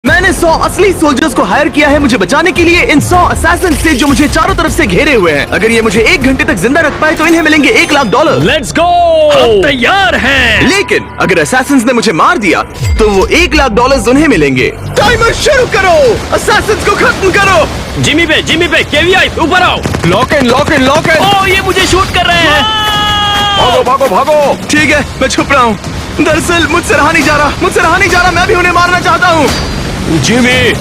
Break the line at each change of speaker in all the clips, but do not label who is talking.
मैंने 100 असली सोल्जर्स को हायर किया है मुझे बचाने के लिए इन 100 असैसिन से जो मुझे चारों तरफ से घेरे हुए हैं। अगर ये मुझे 1 घंटे तक जिंदा रख पाए तो इन्हें मिलेंगे $1,00,000।
लेट्स गो, हम तैयार हैं।
लेकिन अगर असैसिन्स ने मुझे मार दिया तो वो $1,00,000 उन्हें मिलेंगे। टाइमर शुरू करो, असैसिन्स को खत्म करो।
जिमी पे केवीआई ऊपर आओ।
Lock in.
ओह, ये मुझे शूट कर रहे हैं।
भागो। ठीक है, मैं छुप रहा हूँ। दरअसल मुझसे रहा नहीं जा रहा, मैं भी उन्हें मारना चाहता हूँ।
जिमी,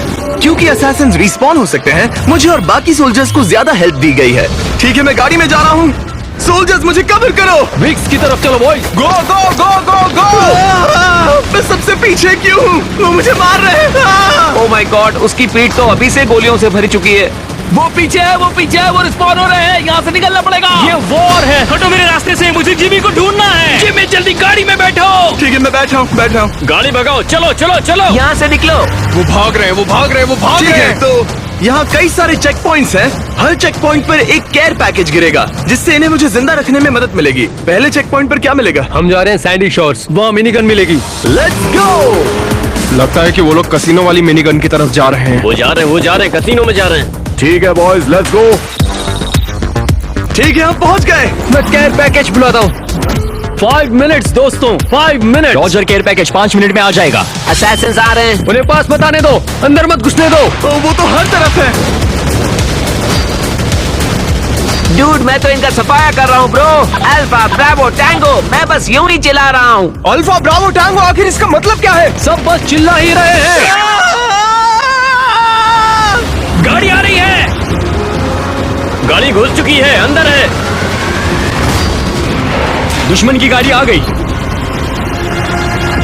क्योंकि असैसिन्स रिस्पॉन हो सकते हैं, मुझे और बाकी सोल्जर्स को ज्यादा हेल्प दी गई है। ठीक है, मैं गाड़ी में जा रहा हूँ। सोल्जर्स मुझे कवर करो।
विक्स की तरफ चलो बॉयज।
गो। मैं सबसे पीछे क्यों हूँ? वो मुझे मार रहे हैं।
ओह माय गॉड, उसकी पीठ तो अभी से गोलियों से भरी चुकी है। वो पीछे है, वो रिस्पॉन हो रहे हैं। यहाँ से निकलना पड़ेगा। ये वॉर है। हटो मेरे रास्ते से, मुझे जिमी को ढूंढना है। जिमी, जल्दी गाड़ी में बैठो।
ठीक है, मैं बैठा हूँ।
गाड़ी भगाओ, चलो।
यहाँ से निकलो।
वो भाग रहे हैं।
ठीक है, तो यहाँ कई सारे चेक पॉइंट्स हैं। हर चेक पॉइंट पर एक केयर पैकेज गिरेगा जिससे इन्हें मुझे जिंदा रखने में मदद मिलेगी। पहले चेक पॉइंट पर क्या मिलेगा?
हम जा रहे हैं सैंडी शोर्स, वहाँ मिनीगन मिलेगी।
Let's go.
लगता है कि वो लोग कसिनो वाली मिनीगन की तरफ जा रहे हैं।
वो जा रहे हैं, कसिनो में जा रहे हैं।
ठीक है बॉयज, लेट्स गो।
ठीक है, हम पहुँच गए।
मैं केयर पैकेज बुलाता हूँ। 5 मिनट्स दोस्तों, 5 minute.
Roger, care package 5 minute में आ जाएगा। असैसिन्स आ रहे हैं।
उन्हें पास मत आने दो, अंदर मत घुसने दो।
वो तो हर तरफ है।
डूड, मैं तो इनका सफाया कर रहा हूँ ब्रो। अल्फा ब्रावो टैंगो, मैं बस यूं ही चिल्ला रहा हूँ।
अल्फा ब्रावो टैंगो, आखिर इसका मतलब क्या है?
सब बस चिल्ला ही रहे हैं। गाड़ी आ रही है। गाड़ी घुस चुकी है, अंदर है। दुश्मन की गाड़ी आ गई।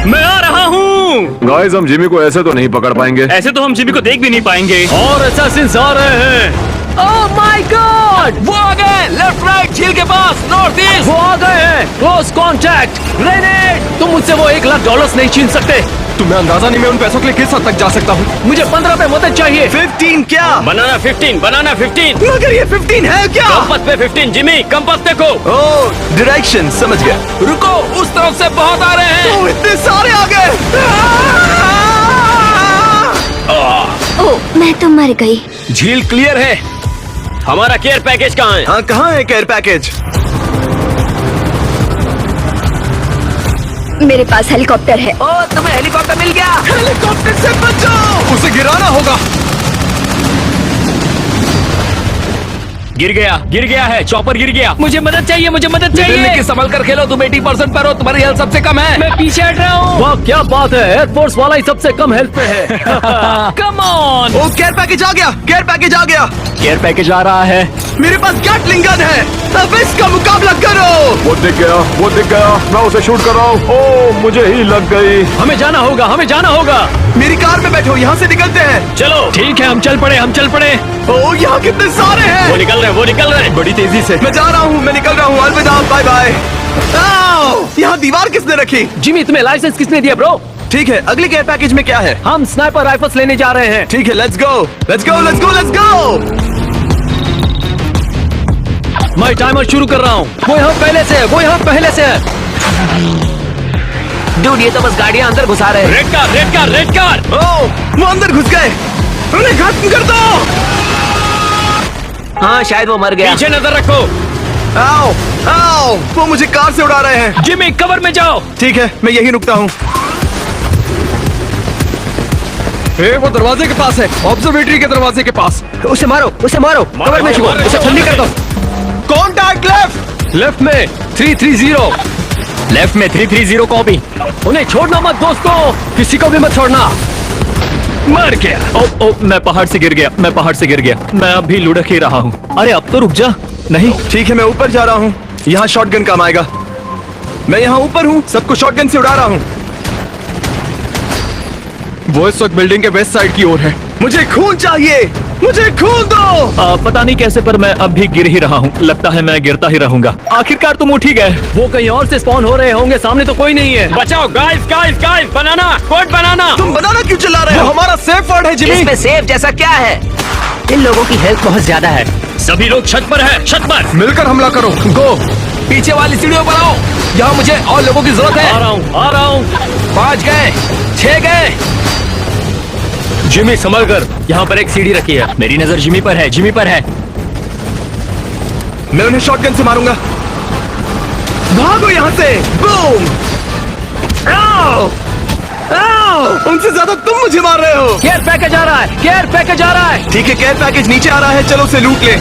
मैं आ रहा हूँ।
गाइस, हम जिमी को ऐसे तो नहीं पकड़ पाएंगे।
ऐसे तो हम जिमी को देख भी नहीं पाएंगे। और असैसिन्स आ रहे हैं। ओह माय गॉड, वो आ गए। लेफ्ट राइट झील के पास, नॉर्थ ईस्ट। वो आ गए हैं। Close contact, grenade. तुम मुझसे वो $1,00,000 नहीं छीन सकते।
तुम्हें अंदाजा नहीं मैं उन पैसों के लिए किस हद तक जा सकता हूँ।
मुझे 15 पे मदद चाहिए।
15 क्या?
बनाना 15।
मगर ये 15 है क्या?
कंपास पे 15। जिमी, कंपास देखो।
ओह, डायरेक्शन समझ गया।
रुको, उस तरफ से बहुत आ रहे हैं।
ओह, इतने सारे आ गए।
ओह, मैं तो मर गई।
झील क्लियर है। हमारा केयर पैकेज कहाँ है?
हाँ, कहाँ है केयर पैकेज?
मेरे पास हेलीकॉप्टर है।
ओ, तुम्हें हेलीकॉप्टर मिल गया।
हेलीकॉप्टर से बचो।
उसे गिराना होगा।
गिर गया है। चॉपर गिर गया। मुझे मदद चाहिए।
लेकिन संभल कर खेलो, तुम 80% पर हो, तुम्हारी हेल्थ सबसे कम है।
मैं पीछे हट रहा हूँ। वाह, क्या बात है, एयरफोर्स वाला ही सबसे कम हेल्थ पे है। Come on.
Oh, care package आ गया।
केयर पैकेज आ रहा है।
मेरे पास गैटलिंग गन है। अब इसका मुकाबला करो।
वो दिख गया। मैं उसे शूट कर रहा हूँ। ओह, मुझे ही लग गई।
हमें जाना होगा।
मेरी कार में बैठो, यहाँ से निकलते हैं।
चलो ठीक है, हम चल पड़े।
ओ, यहाँ कितने सारे हैं।
वो निकल रहे हैं
बड़ी तेजी से।
मैं जा रहा हूँ, मैं निकल रहा हूँ। अलविदा, बाय बाय। यहाँ दीवार किसने रखी?
जिमी, तुम्हें लाइसेंस किसने दिया ब्रो?
ठीक है, अगले केयर पैकेज में क्या है?
हम स्नाइपर राइफल्स लेने जा रहे हैं।
ठीक है, लेट्स गो।
मैं टाइमर शुरू कर रहा हूँ। वो यहाँ पहले से है।
डूड, ये तो बस गाड़ियाँ अंदर घुसा रहे हैं।
Red car.
ओह, वो अंदर घुस गए। उन्हें खत्म कर दो।
हाँ, शायद वो मर गया।
पीछे नजर रखो।
आओ, वो मुझे कार से उड़ा रहे हैं।
जिमी, कवर में जाओ।
ठीक है, मैं यही रुकता हूँ।
वो दरवाजे के पास है, ऑब्जर्वेटरी के दरवाजे के पास।
उसे मारो। कवर में छुपो, उसे ठंडी कर दो।
Contact left.
लेफ्ट में 330।
लेफ्ट में 330 कॉपी।
उन्हें छोड़ना मत दोस्तों, किसी को भी मत छोड़ना। मर गया। ओ, मैं पहाड़ से गिर गया। मैं अब भी लुढ़क ही रहा हूँ। अरे अब तो रुक जा। नहीं,
ठीक है, मैं ऊपर जा रहा हूँ। यहाँ शॉटगन काम आएगा। मैं यहाँ ऊपर हूँ, सबको शॉटगन से उड़ा रहा हूँ।
वो इस वक्त बिल्डिंग के वेस्ट साइड की ओर है।
मुझे खून चाहिए, मुझे खून दो।
पता नहीं कैसे, पर मैं अब भी गिर ही रहा हूँ। लगता है मैं गिरता ही रहूंगा। आखिरकार तुम उठ ही गए। वो कहीं और से स्पॉन हो रहे होंगे, सामने तो कोई नहीं है। बचाओ गाइस, बनाना।
तुम बनाना क्यों चिल्ला रहे हो? हमारा सेफ वर्ड है जिमी।
इसमें सेफ जैसा क्या है? इन लोगों की हेल्थ बहुत ज्यादा है।
सभी लोग छत पर।
मिलकर हमला करो।
गो, पीछे वाली सीढ़ियों पर आओ। यहाँ मुझे और लोगों की जरूरत है।
आ रहा हूँ।
5 गए, 6 गए।
जिमी संभल कर, यहाँ पर एक सीढ़ी रखी है। मेरी नजर जिमी पर है, जिमी पर है।
मैं उन्हें शॉटगन से मारूंगा। भागो यहाँ से। बूम। आओ! आओ! उनसे ज्यादा तुम मुझे मार रहे हो।
केयर पैकेज आ रहा है, केयर पैकेज आ रहा है।
ठीक है, केयर पैकेज नीचे आ रहा है, चलो उसे लूट ले।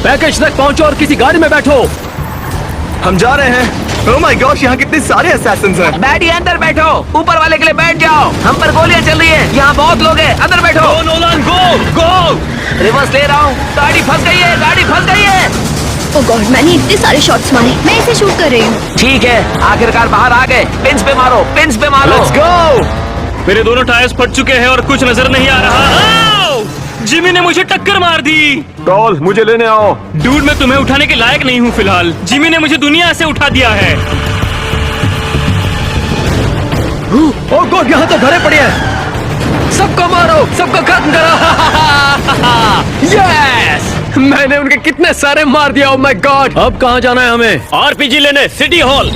पैकेज तक पहुंचो और किसी गाड़ी में बैठो।
हम जा रहे हैं। ओह माय गॉश, यहाँ कितने सारे असैसिन्स हैं।
बैठी अंदर बैठो, ऊपर वाले के लिए बैठ जाओ। हम पर गोलियां चल रही है, यहाँ बहुत लोग हैं। अंदर बैठो।
गो नोलन, गो गो।
रिवर्स ले रहा हूँ। गाड़ी फंस गई है, गाड़ी फंस गई है।
ओह गॉड, मैंने इतने सारे शॉट्स मारे। मैं इसे शूट कर रही हूँ।
ठीक है, आखिरकार बाहर आ गए। पिंस पे मारो, पिंस पे मारो।
Let's go.
मेरे दोनों टायर्स फट चुके हैं और कुछ नजर नहीं आ रहा। आओ! जिमी ने मुझे टक्कर मार दी।
टॉल, मुझे लेने आओ।
डूड, मैं तुम्हें उठाने के लायक नहीं हूँ फिलहाल। जिमी ने मुझे दुनिया से उठा दिया है।
ओह गॉड, यहाँ तो घरे पड़े हैं।
सबको मारो, सबको खत्म करो। यस! मैंने उनके कितने सारे मार दिया। ओह माय गॉड! अब कहाँ जाना है हमें? आरपीजी लेने सिटी हॉल।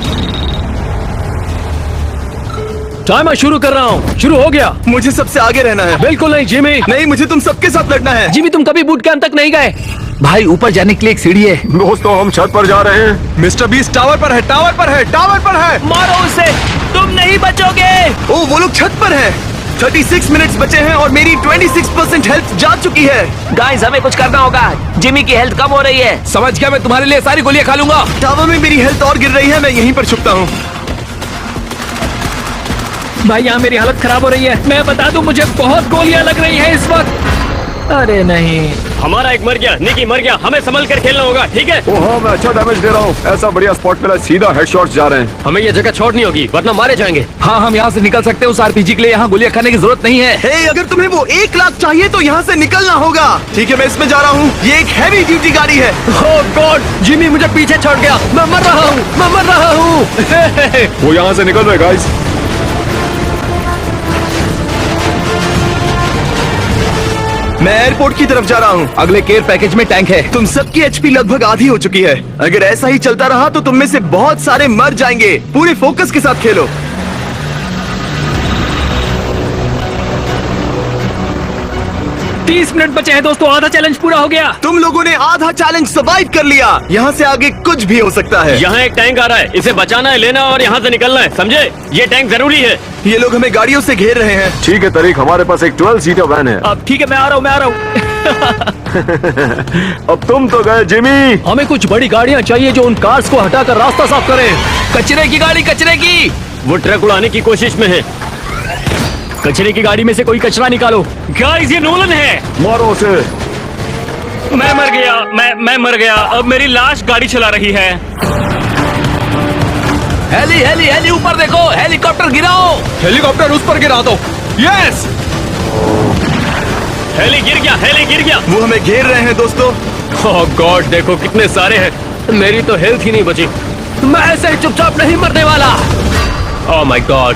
टाइमर शुरू कर रहा हूँ। शुरू हो गया।
मुझे सबसे आगे रहना है।
बिल्कुल नहीं जिमी।
नहीं, मुझे तुम सबके साथ लड़ना है।
जिमी, तुम कभी बूट कैंप तक नहीं गए।
भाई, ऊपर जाने के लिए एक सीढ़ी है।
दोस्तों, हम छत पर जा रहे हैं।
मिस्टर बीस्ट टावर पर है, टावर पर है, टावर पर है।
मारो उसे, तुम नहीं बचोगे।
ओह, वो लोग छत पर हैं। 36 मिनट्स बचे हैं और मेरी 26% हेल्थ जा चुकी है।
गाइस, हमें कुछ करना होगा। जिमी की हेल्थ कम हो रही है।
समझ गया, मैं तुम्हारे लिए सारी गोलियां खा लूंगा।
टावर में मेरी हेल्थ और गिर रही है, मैं यहीं पर छुपता हूँ।
भाई, यहाँ मेरी हालत खराब हो रही है। मैं बता दूं, मुझे बहुत गोलियां लग रही हैं इस वक्त। अरे नहीं, हमारा एक मर गया, निकी मर गया। हमें संभल कर खेलना होगा, ठीक है?
ओह हाँ, मैं अच्छा डैमेज दे रहा हूँ। ऐसा बढ़िया स्पॉट मिला, सीधा हेडशॉट्स जा रहे हैं।
हमें ये जगह छोड़नी होगी, वरना मारे जाएंगे।
हाँ, हम यहाँ से निकल सकते हैं। उस आरपीजी के लिए यहाँ गोलियां खाने की जरूरत नहीं है।
हे, अगर तुम्हें वो 1 लाख चाहिए तो यहाँ से निकलना होगा। ठीक है, मैं इसमें जा रहा हूँ। ये एक हैवी ड्यूटी गाड़ी है।
ओह गॉड, जिमी मुझे पीछे छोड़ गया। मैं मर रहा हूँ, मैं मर रहा हूँ।
वो यहाँ से निकल रहे गाइस।
मैं एयरपोर्ट की तरफ जा रहा हूँ।
अगले केयर पैकेज में टैंक है।
तुम सबकी एचपी लगभग आधी हो चुकी है। अगर ऐसा ही चलता रहा तो तुम में से बहुत सारे मर जाएंगे। पूरे फोकस के साथ खेलो।
30 मिनट बचे हैं दोस्तों, आधा चैलेंज पूरा हो गया।
तुम लोगों ने आधा चैलेंज सर्वाइव कर लिया। यहाँ से आगे कुछ भी हो सकता है।
यहाँ एक टैंक आ रहा है, इसे बचाना है, लेना और यहाँ से निकलना है, समझे? ये टैंक जरूरी है।
ये लोग हमें गाड़ियों से घेर रहे हैं।
ठीक है तरीक, हमारे पास एक 12 सीटर वैन है।
अब ठीक है, मैं आ रहा हूँ, मैं आ रहा हूँ।
अब तुम तो गए जिमी।
हमें कुछ बड़ी गाड़ियाँ चाहिए जो उन कार्स को हटाकर रास्ता साफ करें। कचरे की गाड़ी, कचरे की। वो ट्रक उड़ाने की कोशिश में है। कचरे की गाड़ी में से कोई कचरा निकालो। गाइस, ये नोलन है।
मारो उसे।
मैं मर गया, मैं मर गया। अब मेरी लाश गाड़ी चला रही है।
हेली हेली हेली, ऊपर देखो, हेलीकॉप्टर गिराओ। हेलीकॉप्टर उस पर गिरा दो। यस,
हेली गिर गया, हेली गिर गया।
वो हमें घेर रहे हैं दोस्तों।
ओह गॉड, देखो कितने सारे हैं। मेरी तो हेल्थ ही नहीं बची।
मैं ऐसे ही चुपचाप नहीं मरने वाला।
Oh my god,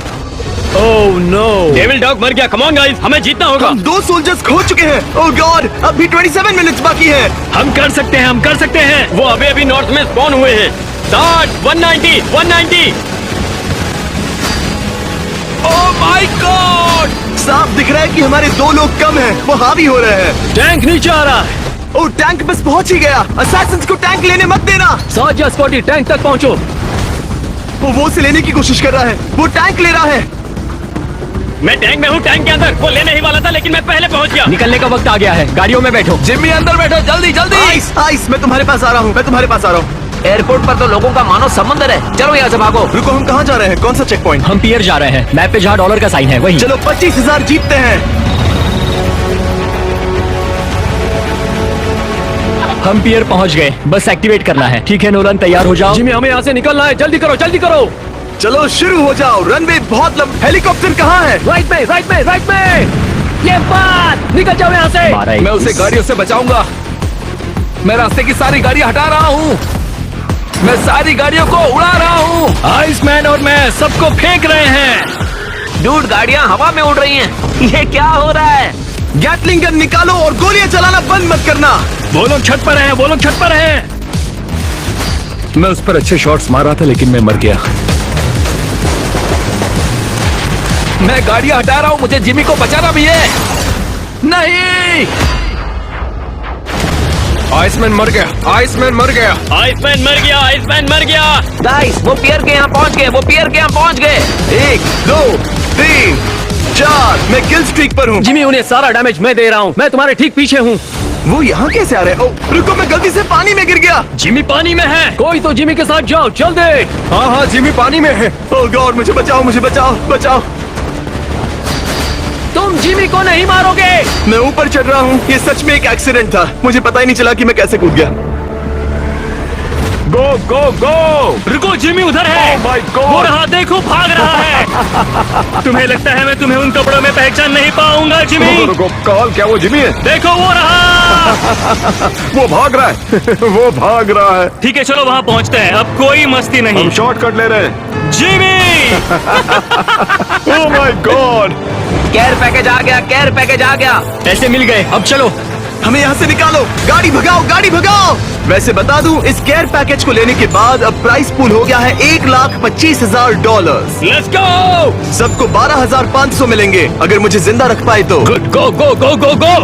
oh no, devil dog मर गया। कम ऑन गाइस, हमें जीतना होगा।
हम 2 सोल्जर्स खो चुके हैं। ओह गॉड, अब भी 27 मिनट्स बाकी है।
हम कर सकते हैं, हम कर सकते हैं। वो अभी अभी नॉर्थ में स्पॉन हुए हैं। 60, 190, 190।
ओह माय गॉड,
साफ दिख रहा है कि हमारे 2 लोग कम हैं। वो हावी हो रहे हैं।
टैंक नीचे आ रहा है।
ओह, टैंक बस पहुंच ही गया। असैसिन्स को टैंक लेने मत देना।
साथ या स्कॉटी, टैंक तक पहुंचो।
वो उसे लेने की कोशिश कर रहा है। वो टैंक ले रहा है।
मैं टैंक में हूँ, टैंक के अंदर। वो लेने ही वाला था लेकिन मैं पहले पहुंच गया।
निकलने का वक्त आ गया है। गाड़ियों में बैठो। जिम्मी अंदर बैठो, जल्दी जल्दी।
आइस, आइस, मैं तुम्हारे पास आ रहा हूँ। मैं तुम्हारे पास आ रहा हूँ।
एयरपोर्ट पर तो लोगों का मानो समंदर है। चलो यहाँ से भागो।
रुको, हम कहाँ जा रहे हैं? कौन सा चेक पॉइंट?
हम पियर जा रहे हैं। मैप पे जहाँ डॉलर का साइन है वही।
चलो 25,000 जीतते हैं।
हम पियर पहुंच गए, बस एक्टिवेट करना है। ठीक है नोलन, तैयार हो जाओ।
जिमी, हमें यहाँ से निकलना है। जल्दी करो, जल्दी करो।
चलो शुरू हो जाओ। रनवे बहुत लंबा। हेलीकॉप्टर कहाँ है?
राइट में, राइट में, राइट में। ये बात, निकल जाओ यहाँ से।
मैं उसे गाड़ियों से बचाऊंगा। मैं रास्ते की सारी गाड़ियां हटा रहा हूँ। मैं सारी गाड़ियों को उड़ा रहा हूँ।
आइसमैन और मैं सबको फेंक रहे हैं।
डूड, गाड़ियाँ हवा में उड़ रही हैं। ये क्या हो रहा है?
गैटलिंग गन निकालो और गोलियां चलाना बंद मत करना।
वो लोग छत पर हैं, वो लोग छत पर हैं।
मैं उस पर अच्छे शॉट्स मार रहा था लेकिन मैं मर गया। मैं गाड़ियां हटा रहा हूँ, मुझे जिमी को बचाना भी है। नहीं,
आइसमैन मर गया, आइसमैन मर गया।
आइसमैन मर गया, आइसमैन मर गया।
गाइस, वो पियर के यहाँ पहुँच गए, वो पियर के यहाँ पहुँच गए।
1 2 3 4 मैं किल स्ट्रीक पर हूँ।
जिमी, उन्हें सारा डैमेज मैं दे रहा हूँ। मैं तुम्हारे ठीक पीछे हूँ।
वो यहाँ कैसे आ रहे हैं? ओह, रुको, मैं गलती से पानी में गिर गया।
जिमी पानी में है। कोई तो जिमी के साथ जाओ, जल्दी।
हाँ हाँ, जिमी पानी में है।
ओह गॉड, मुझे बचाओ, मुझे बचाओ, बचाओ।
तुम जिमी को नहीं मारोगे।
मैं ऊपर चढ़ रहा हूँ। ये सच में एक एक्सीडेंट था। मुझे पता ही नहीं चला कि मैं कैसे कूद गया।
गो गो गो।
रुको, जिमी उधर है।
Oh my God!
वो रहा, देखो, भाग रहा है। तुम्हें लगता है मैं तुम्हें उन कपड़ों में पहचान नहीं पाऊंगा, जिमी?
रुको रुको, काल, क्या वो जिमी है?
देखो, वो रहा।
वो भाग रहा है। वो भाग रहा है।
ठीक है, चलो वहाँ पहुँचते हैं। अब कोई मस्ती नहीं।
हम शॉर्टकट ले रहे हैं।
Jimmy!
Oh my god.
Care package आ गया, केयर पैकेज आ गया।
पैसे मिल गए, अब चलो।
हमें यहाँ से निकालो। गाड़ी भगाओ, गाड़ी भगाओ। वैसे बता दूं, इस केयर पैकेज को लेने के बाद अब प्राइस पूल हो गया है $1,25,000।
Let's go.
सबको 12,500 मिलेंगे अगर मुझे जिंदा रख पाए तो।
गुड, गो गो गो गो गो।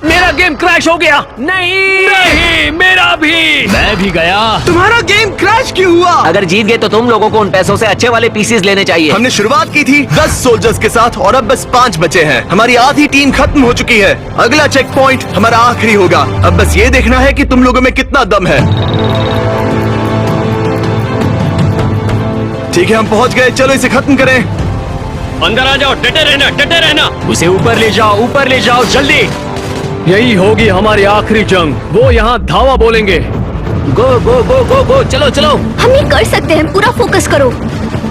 मेरा गेम क्रैश हो गया। नहीं, मेरा भी। मैं भी गया।
तुम्हारा गेम क्रैश क्यों हुआ?
अगर जीत गए तो तुम लोगों को उन पैसों से अच्छे वाले पीसेस लेने चाहिए।
हमने शुरुआत की थी 10 सोल्जर्स के साथ और अब बस 5 बचे हैं। हमारी आधी टीम खत्म हो चुकी है। अगला चेक पॉइंट हमारा आखिरी होगा। अब बस ये देखना है कि तुम लोगों में कितना दम है। ठीक है, हम पहुंच गए। चलो इसे खत्म करें।
अंदर आ जाओ, डटे रहना, डटे रहना। उसे ऊपर ले जाओ, ऊपर ले जाओ, जल्दी। यही होगी हमारी आखिरी जंग। वो यहाँ धावा बोलेंगे।
गो गो गो गो गो, चलो चलो।
हम ये कर सकते हैं, पूरा फोकस करो।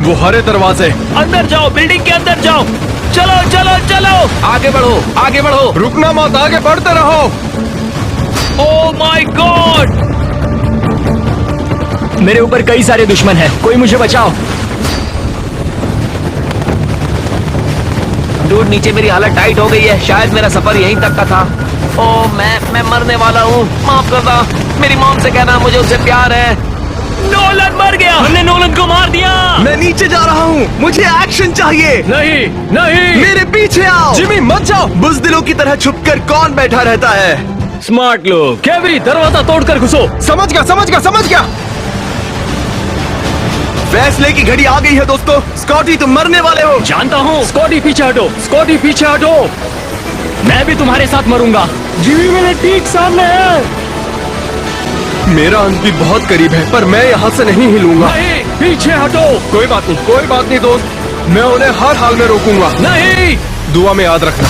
वो हरे दरवाजे।
अंदर जाओ, बिल्डिंग के अंदर जाओ। चलो चलो चलो।
आगे बढ़ो, आगे बढ़ो।
रुकना मत, आगे बढ़ते रहो।
ओह माय गॉड! मेरे ऊपर कई सारे दुश्मन हैं। कोई मुझे बचाओ।
डूड, नीचे मेरी हालत टाइट हो गई है। शायद मेरा सफर यहीं तक का था। ओह, मैं मरने वाला हूँ। माफ करना। मेरी मॉम से कहना मुझे उससे प्यार है।
नोलन मर गया। हमने नोलन को मार दिया।
मैं नीचे जा रहा हूँ। मुझे एक्शन चाहिए।
नहीं नहीं।
मेरे पीछे आओ।
जिमी मत जाओ।
बुज़दिलों की तरह छुपकर कौन बैठा रहता है?
स्मार्ट लोग। केवरी, दरवाजा तोड़कर घुसो।
समझ गया, समझ गया, समझ गया।
फैसले की घड़ी आ गई है दोस्तों। स्कॉटी, तुम मरने वाले हो।
जानता हूँ। स्कॉटी पीछे हटो, स्कॉटी पीछे हटो। मैं भी तुम्हारे साथ मरूंगा।
जिमी मेरे ठीक सामने है। मेरा अंत भी बहुत करीब है, पर मैं यहाँ से नहीं हिलूंगा।
नहीं, पीछे हटो।
कोई बात नहीं, कोई बात नहीं दोस्त। मैं उन्हें हर हाल में रोकूंगा।
नहीं।
दुआ में याद रखना।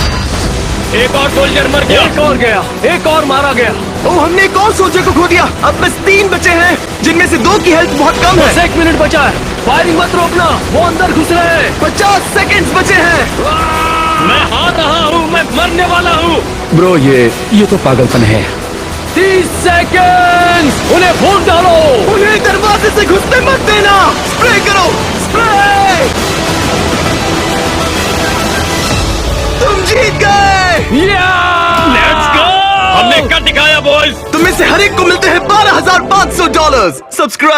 एक और सोल्जर मर गया। एक और गया, एक और मारा गया।
ओह, हमने एक और सोल्जर को खो दिया। अब बस 3 बचे हैं, जिनमें से 2 की हेल्थ बहुत कम
बस
है।
1 मिनट बचा है। फायरिंग मत रोकना, वो अंदर घुस रहे हैं।
50 सेकंड्स बचे हैं।
मैं हार रहा हूँ, मैं मरने वाला हूँ।
ब्रो, ये तो पागलपन है।
30 सेकंड। उन्हें फूट डालो।
उन्हें दरवाजे से घुसने मत देना। स्प्रे करो, स्प्रे। तुम जीत गए।
Let's go. हमने कर दिखाया बॉयज।
तुम में से हर एक को मिलते हैं $12,500। सब्सक्राइब